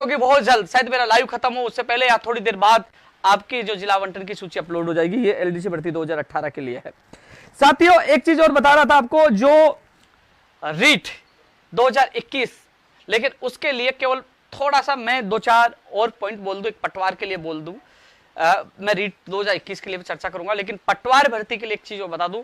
क्योंकि बहुत जल्द शायद मेरा लाइव खत्म हो उससे पहले या थोड़ी देर बाद आपकी जो जिला आवंटन की सूची अपलोड हो जाएगी। ये एलडीसी भर्ती 2018 के लिए है। साथियों एक चीज और बता रहा था आपको, जो रीट 2021, लेकिन उसके लिए केवल थोड़ा सा मैं 2-4 और पॉइंट बोल दूं, एक पटवार के लिए बोल दूं। मैं रीट 2021 के लिए भी चर्चा करूंगा, लेकिन पटवार भर्ती के लिए एक चीज और बता दूं।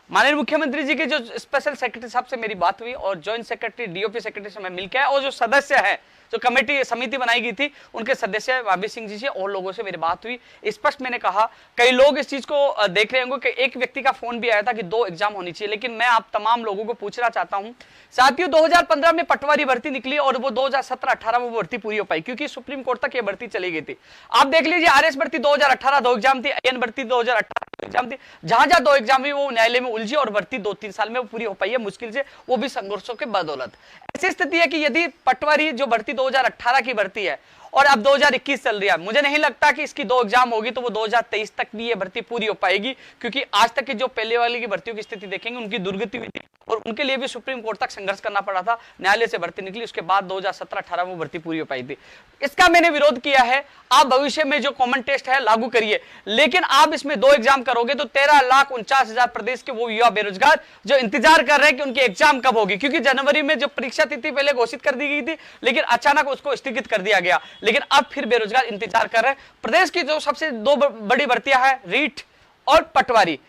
माननीय मुख्यमंत्री जी के जो स्पेशल सेक्रेटरी साहब से मेरी बात हुई और ज्वाइंट सेक्रेटरी डीओपी सेक्रेटरी से मैं मिलकर आया, और जो सदस्य है, जो कमेटी समिति बनाई गई थी, उनके सदस्य भाभी सिंह जी से और लोगों से मेरी बात हुई। स्पष्ट मैंने कहा, कई लोग इस चीज को देख रहे होंगे कि एक व्यक्ति का फोन भी आया था कि 2 एग्जाम होनी चाहिए, लेकिन मैं आप तमाम लोगों को पूछना चाहता हूं साथियों, 2015 में पटवारी भर्ती निकली और वो 2017-18 में वो भर्ती पूरी हो पाई, क्योंकि सुप्रीम कोर्ट तक ये भर्ती चली गई थी। आप देख लीजिए, आरएस भर्ती 2018 2 एग्जाम थी, आईएन भर्ती 2018 एग्जाम थी, जहां 2 एग्जाम हुई वो न्यायालय में उलझी और भर्ती 2-3 साल में वो पूरी हो पाई है, मुश्किल से, वो भी संघर्षों के बदौलत। ऐसी स्थिति है कि यदि पटवारी जो भर्ती 2018 की भर्ती है और अब 2021 चल रही है, मुझे नहीं लगता कि इसकी 2 एग्जाम होगी तो वो 2023 तक भी ये भर्ती पूरी हो पाएगी, क्योंकि आज तक की जो पहले वाली की भर्तियों की स्थिति देखेंगे, उनकी दुर्गति हुई थी और उनके लिए भी सुप्रीम कोर्ट तक संघर्ष करना पड़ा था, न्यायालय से भर्ती निकली, उसके बाद 2017-18 में भर्ती पूरी हो पाई थी। इसका मैंने विरोध किया है। आप भविष्य में जो कॉमन टेस्ट है लागू करिए, लेकिन आप इसमें 2 एग्जाम करोगे तो 13,49,000 प्रदेश के वो युवा बेरोजगार जो इंतजार कर रहे हैं कि उनकी एग्जाम कब होगी, क्योंकि जनवरी में जो परीक्षा तिथि पहले घोषित कर दी गई थी, लेकिन अचानक उसको स्थगित कर दिया गया, लेकिन अब फिर बेरोजगार इंतजार कर रहे हैं। प्रदेश की जो सबसे 2 बड़ी भर्तियां हैं, रीट और पटवारी।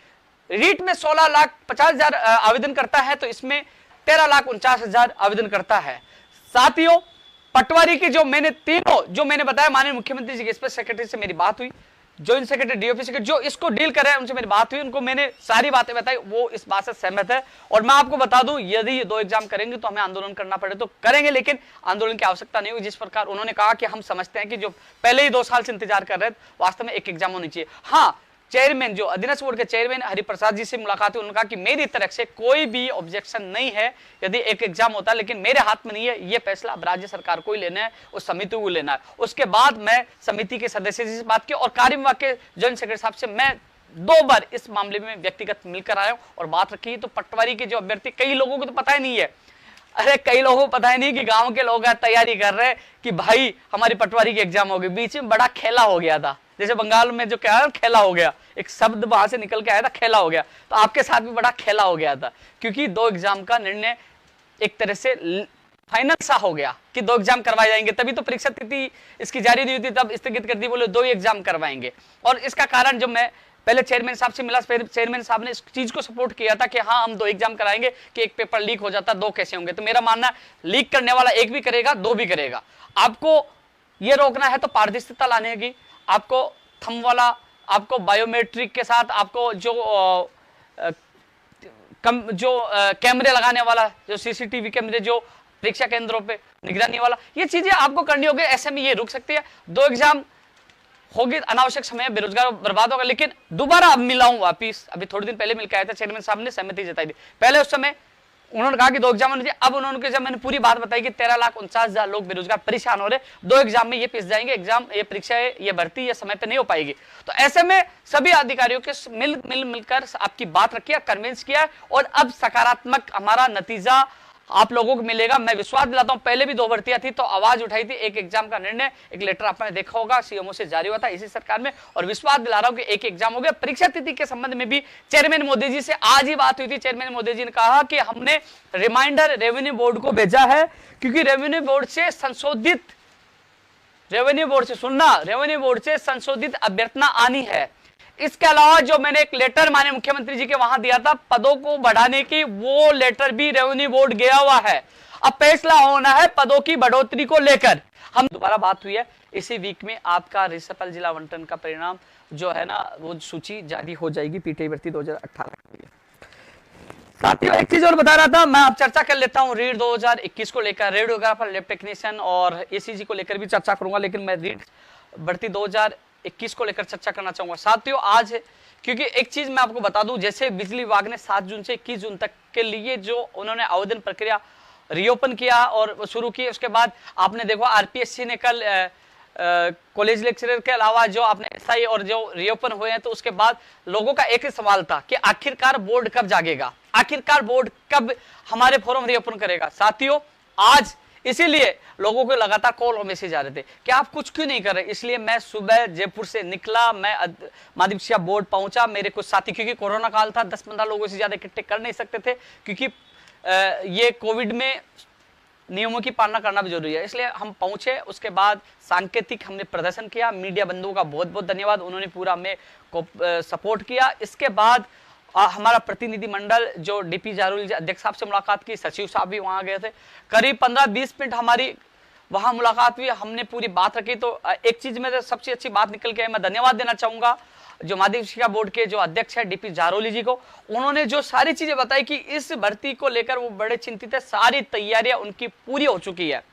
रीट में 16,50,000 आवेदन करता है, तो इसमें 13,49,000 आवेदन करता है। साथियों पटवारी की जो मैंने तीनों जो मैंने बताया, माननीय मुख्यमंत्री जी के स्पेशल सेक्रेटरी से मेरी बात हुई, ज्वाइंट सेक्रेटरी डीओपी सेक्रेटरी जो इसको डील कर रहे हैं उनसे मेरी बात हुई, उनको मैंने सारी बातें बताई, वो इस बात से सहमत है। और मैं आपको बता दूं, यदि ये 2 एग्जाम करेंगे तो हमें आंदोलन करना पड़े तो करेंगे, लेकिन आंदोलन की आवश्यकता नहीं होगी। जिस प्रकार उन्होंने कहा कि हम समझते हैं कि जो पहले ही 2 साल से इंतजार कर रहे थे, वास्तव में 1 एग्जाम होनी चाहिए। हाँ, चेयरमैन जो अधीनस्थ बोर्ड के चेयरमैन हरिप्रसाद जी से मुलाकात हुई, उन्होंने कहा कि मेरी तरफ से कोई भी ऑब्जेक्शन नहीं है यदि 1 एग्जाम होता, लेकिन मेरे हाथ में नहीं है, ये फैसला अब राज्य सरकार को ही लेना है, उस समिति को लेना है। उसके बाद मैं समिति के सदस्य जी से बात की और कार्य विभाग के ज्वाइंट सेक्रेटरी साहब से मैं 2 बार इस मामले में व्यक्तिगत मिलकर आया हूं और बात रखी। तो पटवारी के जो अभ्यर्थी, कई लोगों को तो पता ही नहीं है, अरे कई लोगों को पता ही नहीं कि गांव के लोग तैयारी कर रहे हैं कि भाई हमारी पटवारी की एग्जाम होगी। बीच में बड़ा खेला हो गया था, जैसे बंगाल में जो क्या खेला हो गया, एक शब्द वहां से निकल के आया था, खेला हो गया, तो आपके साथ भी बड़ा खेला हो गया था, क्योंकि 2 एग्जाम का निर्णय एक तरह से फाइनल सा हो गया कि 2 एग्जाम करवाए जाएंगे। तभी तो परीक्षा तिथि इसकी जारी नहीं हुई थी, तब स्थगित कर दी, बोले 2 ही एग्जाम करवाएंगे। और इसका कारण जो मैं पहले चेयरमैन साहब से मिला, चेयरमैन साहब ने इस चीज को सपोर्ट किया था कि हाँ हम 2 एग्जाम कराएंगे, कि एक पेपर लीक हो जाता 2 कैसे होंगे। तो मेरा मानना, लीक करने वाला 1 भी करेगा 2 भी करेगा। आपको ये रोकना है तो पारदर्शिता लाने की, आपको थंब वाला, आपको बायोमेट्रिक के साथ, आपको जो कैमरे लगाने वाला, जो सीसीटीवी कैमरे जो परीक्षा केंद्रों पे निगरानी वाला, ये चीजें आपको करनी होगी। ऐसे में ये रुक सकती है, 2 एग्जाम होगी, अनावश्यक समय, बेरोजगार बर्बाद होगा। लेकिन दोबारा अब मिला हूं वापिस, अभी थोड़े दिन पहले मिलकर आया था, चेयरमैन साहब ने सहमति जताई थी। पहले उस समय उन्होंने कहा कि 2 एग्जाम होने चाहिए, अब उन्होंने जब मैंने पूरी बात बताई कि 13,49,000 लोग बेरोजगार परेशान हो रहे, 2 एग्जाम में ये पिस जाएंगे, एग्जाम ये परीक्षा है, ये भर्ती ये समय पे नहीं हो पाएगी। तो ऐसे में सभी अधिकारियों के मिलकर आपकी बात रखी है, कन्विंस किया, और अब सकारात्मक हमारा नतीजा आप लोगों को मिलेगा। मैं विश्वास दिलाता हूं, पहले भी 2 भर्तियां थी तो आवाज उठाई थी, 1 एग्जाम का निर्णय, एक लेटर आपने देखा होगा सीएमओ से जारी हुआ था इसी सरकार में, और विश्वास दिला रहा हूं कि 1 एग्जाम हो गया। परीक्षा तिथि के संबंध में भी चेयरमैन मोदी जी से आज ही बात हुई थी। चेयरमैन मोदी जी ने कहा कि हमने रिमाइंडर रेवेन्यू बोर्ड को भेजा है, क्योंकि रेवेन्यू बोर्ड से संशोधित अभ्यर्थना आनी है। इसके अलावा जो मैंने एक लेटर माननीय मुख्यमंत्री जी के वहां दिया था पदों को बढ़ाने की, वो लेटर भी रेवेन्यू बोर्ड गया हुआ है। अब फैसला होना है पदों की बढ़ोतरी को लेकर। हम दोबारा बात हुई है, इसी वीक में आपका रिसपल जिला आवंटन का परिणाम जो है ना, वो सूची जारी हो जाएगी पीटीआई भर्ती 2018 के लिए। साथियों एक चीज और बता रहा था, मैं अब चर्चा कर लेता हूं रीड 2021 को लेकर, रेडियोग्राफर, लैब टेक्नीशियन और एसीजी को लेकर भी चर्चा करूंगा, लेकिन मैं रीड भर्ती 2021 को लेकर चर्चा करना चाहूंगा। साथियों आज, क्योंकि एक चीज मैं आपको बता दूं, जैसे बिजली विभाग ने 7 जून से 21 जून तक के लिए जो उन्होंने आवेदन प्रक्रिया रीओपन किया और शुरू की, उसके बाद आपने देखा आरपीएससी ने कल कॉलेज लेक्चरर के अलावा जो आपने एसआई और जो रीओपन हुए हैं, तो उसके बाद लोगों का एक ही सवाल था कि आखिरकार बोर्ड कब जागेगा, आखिरकार बोर्ड कब हमारे फॉर्म रीओपन करेगा। साथियों आज इसीलिए लोगों को लगातार कॉल और मैसेज आ रहे थे कि आप कुछ क्यों नहीं कर रहे। इसलिए मैं सुबह जयपुर से निकला, मैं माध्यमिक शिक्षा बोर्ड पहुंचा, मेरे कुछ साथी, क्योंकि कोरोना काल था, 10-15 लोगों से ज्यादा इकट्ठे कर नहीं सकते थे, क्योंकि ये कोविड में नियमों की पालना करना भी जरूरी है, इसलिए हम पहुंचे। उसके बाद सांकेतिक हमने प्रदर्शन किया। मीडिया बंधुओं का बहुत बहुत धन्यवाद, उन्होंने पूरा हमें को सपोर्ट किया। इसके बाद हमारा प्रतिनिधि मंडल जो डीपी जारोली अध्यक्ष साहब से मुलाकात की, सचिव साहब भी वहां गए थे, करीब 15-20 मिनट हमारी वहां मुलाकात हुई, हमने पूरी बात रखी। तो एक चीज में सबसे अच्छी बात निकल के मैं धन्यवाद देना चाहूंगा जो माध्यमिक शिक्षा बोर्ड के जो अध्यक्ष है डीपी जारोली जी को। उन्होंने जो सारी चीजें बताई कि इस भर्ती को लेकर वो बड़े चिंतित है, सारी तैयारियां उनकी पूरी हो चुकी है।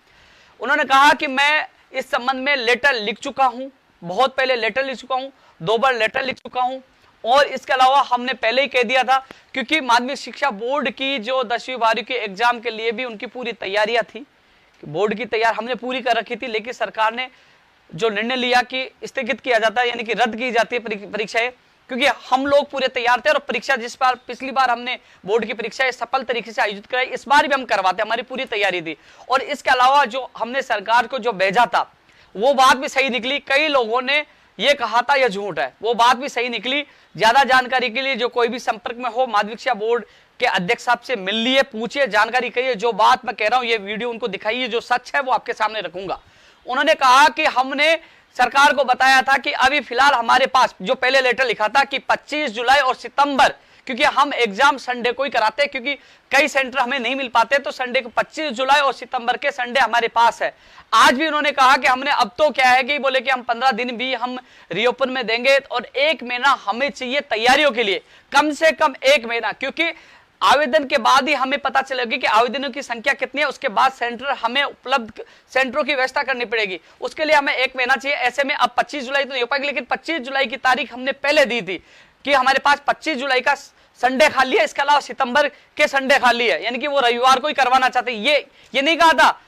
उन्होंने कहा कि मैं इस संबंध में लेटर लिख चुका हूं, बहुत पहले लेटर लिख चुका हूं, 2 बार लेटर लिख चुका हूं, और इसके अलावा हमने पहले ही कह दिया था, क्योंकि माध्यमिक शिक्षा बोर्ड की जो 10वीं 12वीं के एग्जाम के लिए भी उनकी पूरी तैयारियां थी, बोर्ड की तैयार हमने पूरी कर रखी थी, लेकिन सरकार ने जो निर्णय लिया कि स्थगित किया जाता है, यानी कि रद्द की जाती है परीक्षाएं, क्योंकि हम लोग पूरे तैयार थे। और परीक्षा जिस बार पिछली बार हमने बोर्ड की परीक्षाएं सफल तरीके से आयोजित कराई, इस बार भी हम करवाते, हमारी पूरी तैयारी थी। और इसके अलावा जो हमने सरकार को जो भेजा था वो बात भी सही निकली। कई लोगों ने ये कहा था यह झूठ है, वो बात भी सही निकली। ज्यादा जानकारी के लिए जो कोई भी संपर्क में हो, माध्यमिक शिक्षा बोर्ड के अध्यक्ष साहब से मिल लिए, पूछिए, जानकारी करिए। जो बात मैं कह रहा हूं ये वीडियो उनको दिखाइए, जो सच है वो आपके सामने रखूंगा। उन्होंने कहा कि हमने सरकार को बताया था कि अभी फिलहाल हमारे पास जो पहले लेटर लिखा था कि 25 जुलाई और सितंबर, क्योंकि हम एग्जाम संडे को ही कराते हैं, क्योंकि कई सेंटर हमें नहीं मिल पाते, तो संडे को 25 जुलाई और सितंबर के संडे हमारे पास है। आज भी उन्होंने कहा कि हमने अब तो क्या है कि बोले कि हम 15 दिन भी हम रीओपन में देंगे, और 1 महीना हमें चाहिए तैयारियों के लिए, कम से कम 1 महीना, क्योंकि आवेदन के बाद ही हमें पता चलेगी कि आवेदनों की संख्या कितनी है। उसके बाद सेंटर हमें उपलब्ध सेंटरों की व्यवस्था करनी पड़ेगी, उसके लिए हमें 1 महीना चाहिए। ऐसे में अब 25 जुलाई तो नहीं हो पाएगी, लेकिन 25 जुलाई की तारीख हमने पहले दी थी कि हमारे पास 25 जुलाई का संडे खाली है, इसके अलावा सितंबर के संडे खाली है, यानी कि वो रविवार को ही करवाना चाहते। ये नहीं कहा था,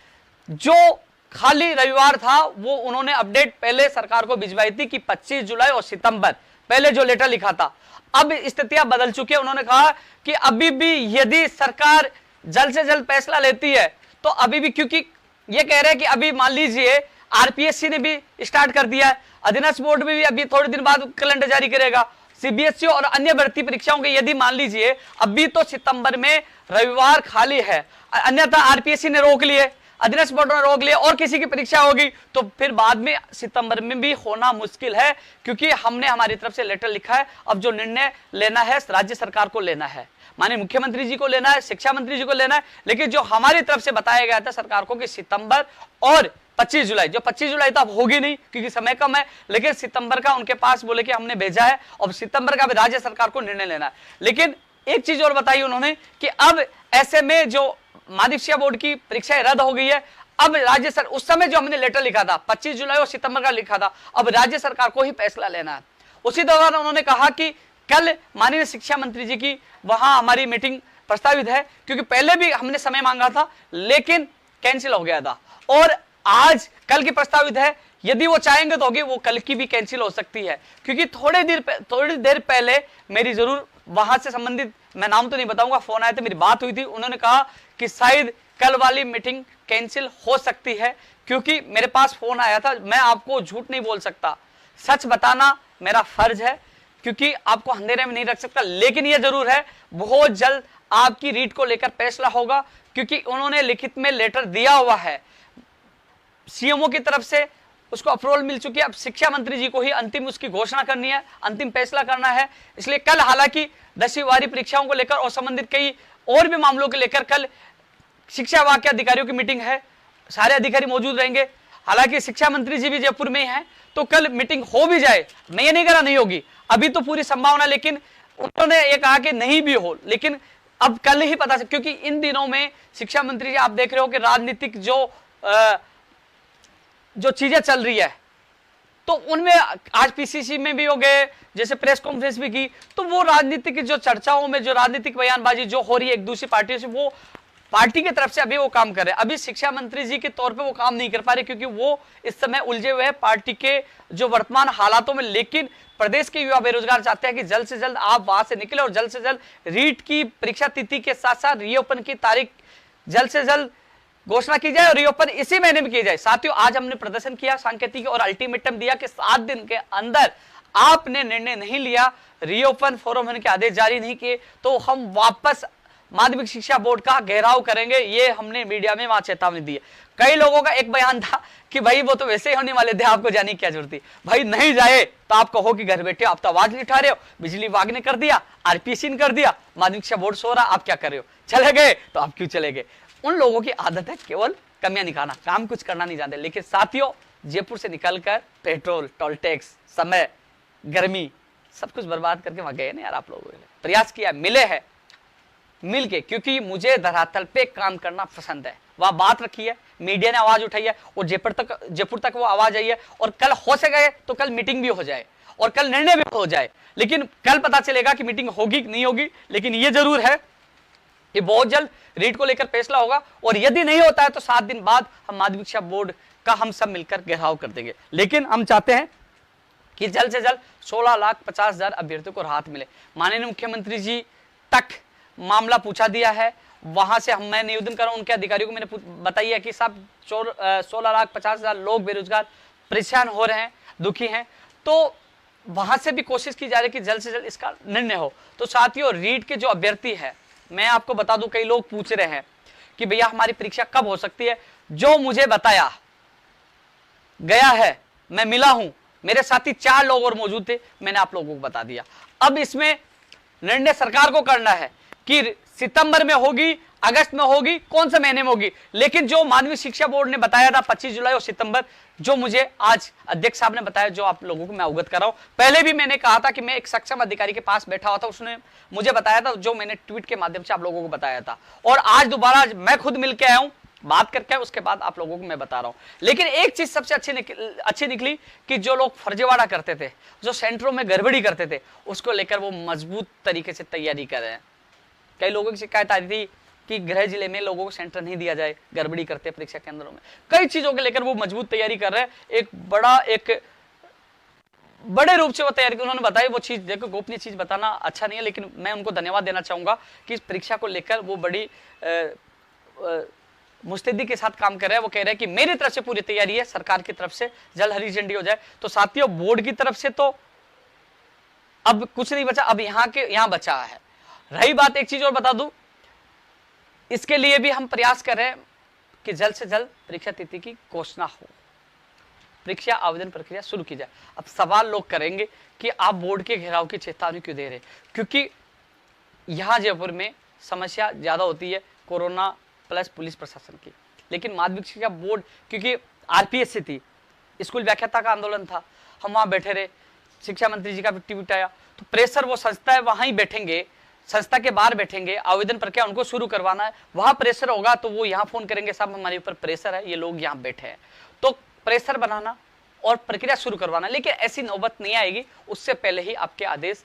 जो खाली रविवार था वो उन्होंने अपडेट पहले सरकार को भिजवाई थी कि 25 जुलाई और सितंबर, पहले जो लेटर लिखा था। अब स्थितियां बदल चुकी है। उन्होंने कहा कि अभी भी यदि सरकार जल्द से जल्द फैसला लेती है तो अभी भी, क्योंकि ये कह रहे हैं कि अभी मान लीजिए आरपीएससी ने भी स्टार्ट कर दिया है, अधीनस्थ बोर्ड में भी अभी थोड़े दिन बाद कैलेंडर जारी करेगा, सीबीएसई और अन्य भर्ती परीक्षाओं के यदि मान लीजिए अभी तो सितंबर में रविवार खाली है, अन्यथा आरपीएससी ने रोक लिए, अधीनस्थ बोर्ड ने रोक लिया, और किसी की परीक्षा होगी तो फिर बाद में सितंबर में भी होना मुश्किल है, क्योंकि हमने हमारी तरफ से लेटर लिखा है। अब जो निर्णय लेना है राज्य सरकार को लेना है, माननीय मुख्यमंत्री जी को लेना है, शिक्षा मंत्री जी को लेना है, लेकिन जो हमारी तरफ से बताया गया था सरकार को कि सितंबर और 25 जुलाई, जो 25 जुलाई तो अब होगी नहीं क्योंकि समय कम है, लेकिन सितंबर का उनके पास बोले कि हमने भेजा है, और सितंबर का भी राज्य सरकार को निर्णय लेना है। लेकिन एक चीज और बताई उन्होंने कि अब ऐसे में जो माध्यमिक शिक्षा बोर्ड की परीक्षाएं रद्द हो गई है, अब राज्य सरकार, उस समय जो हमने लेटर लिखा था 25 जुलाई और सितंबर का लिखा था, अब राज्य सरकार को ही फैसला लेना है। उसी दौरान उन्होंने कहा कि कल माननीय शिक्षा मंत्री जी की वहां हमारी मीटिंग प्रस्तावित है, क्योंकि पहले भी हमने समय मांगा था लेकिन कैंसिल हो गया था, और आज कल की प्रस्तावित है। यदि वो चाहेंगे तो होगी, वो कल की भी कैंसिल हो सकती है, क्योंकि थोड़ी देर पहले मेरी जरूर वहां से संबंधित, मैं नाम तो नहीं बताऊंगा, फोन आया था, मेरी बात हुई थी, उन्होंने कहा कि शायद कल वाली मीटिंग कैंसिल हो सकती है, क्योंकि मेरे पास फोन आया था। मैं आपको झूठ नहीं बोल सकता, सच बताना मेरा फर्ज है, क्योंकि आपको अंधेरे में नहीं रख सकता। लेकिन यह जरूर है बहुत जल्द आपकी रीट को लेकर फैसला होगा, क्योंकि उन्होंने लिखित में लेटर दिया हुआ है सीएमओ की तरफ से, उसको अप्रूवल मिल चुकी है। अब शिक्षा मंत्री जी को ही अंतिम उसकी घोषणा करनी है, अंतिम फैसला करना है। इसलिए कल हालांकि 10वीं 12वीं परीक्षाओं को लेकर और संबंधित कई और भी मामलों को लेकर कल शिक्षा विभाग के अधिकारियों की मीटिंग है, सारे अधिकारी मौजूद रहेंगे। हालांकि शिक्षा मंत्री जी भी जयपुर में ही हैं, तो कल मीटिंग हो भी जाए, मैं ये नहीं कह रहा नहीं होगी, अभी तो पूरी संभावना, लेकिन उन्होंने ये कहा कि नहीं भी हो, लेकिन अब कल ही पता चल, क्योंकि इन दिनों में शिक्षा मंत्री जी आप देख रहे हो कि राजनीतिक जो चीजें चल रही है, तो उनमें आज पीसीसी में भी हो गए, जैसे प्रेस कॉन्फ्रेंस भी की, तो वो राजनीतिक जो चर्चाओं में जो राजनीतिक बयानबाजी जो हो रही है एक दूसरी पार्टियों से, वो पार्टी की तरफ से अभी वो काम कर रहे हैं। अभी शिक्षा मंत्री जी के तौर पे वो काम नहीं कर पा रहे, क्योंकि वो इस समय उलझे हुए हैं पार्टी के जो वर्तमान हालातों में। लेकिन प्रदेश के युवा बेरोजगार चाहते हैं कि जल्द से जल्द आप वहां से निकले और जल्द से जल्द रीट की परीक्षा तिथि के साथ साथ रीओपन की तारीख जल्द से जल्द घोषणा की जाए और रीओपन इसी महीने में की जाए। साथियों, आज हमने प्रदर्शन किया, सांकेतिक और अल्टीमेटम दिया कि 7 दिन के अंदर आपने निर्णय नहीं लिया, रीओपन फोरम होने के आदेश जारी नहीं किए, तो हम वापस माध्यमिक शिक्षा बोर्ड का घेराव करेंगे। ये हमने मीडिया में वहां चेतावनी दी है। कई लोगों का एक बयान था कि भाई वो तो वैसे ही होने वाले थे, आपको जाने की क्या जरूरत थी। भाई नहीं जाए तो आप कहो कि घर बैठे आप तो आवाज नहीं उठा रहे हो, बिजली विभाग ने कर दिया, आरपीएससी ने कर दिया, माध्यमिक शिक्षा बोर्ड सो रहा, आप क्या कर रहे हो, चले गए तो आप क्यों चले गए। उन लोगों की आदत है केवल कमियां निकालना, काम कुछ करना नहीं जानते। लेकिन साथियों, जयपुर से निकलकर पेट्रोल, टोल टैक्स, समय, गर्मी सब कुछ बर्बाद करके वहां गए ना यार। आप लोगों ने प्रयास किया, मिले हैं मिल के, क्योंकि मुझे धरातल पे काम करना पसंद है। वह बात रखी है, मीडिया ने आवाज उठाई है और जयपुर तक वो आवाज आई है। और कल हो सके तो कल मीटिंग भी हो जाए और कल निर्णय भी हो जाए। लेकिन कल पता चलेगा कि मीटिंग होगी कि नहीं होगी। लेकिन ये जरूर है कि बहुत जल्द रीट को लेकर फैसला होगा और यदि नहीं होता है तो 7 दिन बाद हम माध्यमिक शिक्षा बोर्ड का हम सब मिलकर घेराव कर देंगे। लेकिन हम चाहते हैं कि जल्द से जल्द 16,50,000 अभ्यर्थियों को राहत मिले। माननीय मुख्यमंत्री जी तक मामला पूछा दिया है, वहां से मैं निवेदन कर रहा हूं उनके अधिकारियों को, मैंने बताई है कि सब 16,50,000 लोग बेरोजगार परेशान हो रहे हैं, दुखी हैं। तो वहां से भी कोशिश की जा रही है कि जल्द से जल्द इसका निर्णय हो। तो साथियों, रीट के जो अभ्यर्थी है, मैं आपको बता दूं, कई लोग पूछ रहे हैं कि भैया हमारी परीक्षा कब हो सकती है। जो मुझे बताया गया है, मैं मिला हूं, मेरे साथी 4 लोग और मौजूद थे, मैंने आप लोगों को बता दिया। अब इसमें निर्णय सरकार को करना है कि सितंबर में होगी, अगस्त में होगी, कौन से महीने में होगी। लेकिन जो माध्यमिक शिक्षा बोर्ड ने बताया था 25 जुलाई और सितंबर, जो मुझे आज अध्यक्ष साहब ने बताया, जो आप लोगों को मैं अवगत कर रहा हूं। पहले भी मैंने कहा था कि मैं एक सक्षम अधिकारी के पास बैठा हुआ था, उसने मुझे बताया था, जो मैंने ट्वीट के माध्यम से आप लोगों को बताया था। और आज दोबारा मैं खुद मिलकर आया हूं, बात करके उसके बाद आप लोगों को मैं बता रहा हूं। लेकिन एक चीज सबसे अच्छी निकली कि जो लोग फर्जीवाड़ा करते थे, जो सेंटरों में गड़बड़ी करते थे, उसको लेकर वो मजबूत तरीके से तैयारी कर रहे हैं। कई लोगों की शिकायत आ रही थी कि गृह जिले में लोगों को सेंटर नहीं दिया जाए, गड़बड़ी करते परीक्षा केंद्रों में। कई चीजों को लेकर वो मजबूत तैयारी कर रहे हैं। एक बड़े रूप से वो तैयारी उन्होंने बताई। वो चीज देखो, गोपनीय चीज बताना अच्छा नहीं है, लेकिन मैं उनको धन्यवाद देना चाहूंगा कि इस परीक्षा को लेकर वो बड़ी मुस्तैदी के साथ काम कर रहे हैं। वो कह रहे हैं कि मेरी तरफ से पूरी तैयारी है, सरकार की तरफ से जल्द हरी झंडी हो जाए। तो साथियों, बोर्ड की तरफ से तो अब कुछ नहीं बचा, अब यहाँ बचा है। रही बात, एक चीज और बता दूं, इसके लिए भी हम प्रयास कर रहे हैं कि जल्द से जल्द परीक्षा तिथि की घोषणा हो, परीक्षा आवेदन प्रक्रिया शुरू की जाए। अब सवाल लोग करेंगे कि आप बोर्ड के घेराव की चेतावनी क्यों दे रहे, क्योंकि यहां जयपुर में समस्या ज्यादा होती है, कोरोना प्लस पुलिस प्रशासन की। लेकिन माध्यमिक शिक्षा बोर्ड, क्योंकि आरपीएससी थी, स्कूल व्याख्याता का आंदोलन था, हम वहां बैठे रहे, शिक्षा मंत्री जी का ट्वीट आया, तो प्रेशर वो संस्था है, वहां ही बैठेंगे, संस्था के बाहर बैठेंगे, आवेदन प्रक्रिया उनको शुरू करवाना है, वहां प्रेशर होगा तो वो यहाँ फोन करेंगे, साहब हमारे ऊपर प्रेशर है, ये लोग यहाँ बैठे हैं। तो प्रेशर बनाना और प्रक्रिया शुरू करवाना, लेकिन ऐसी नौबत नहीं आएगी, उससे पहले ही आपके आदेश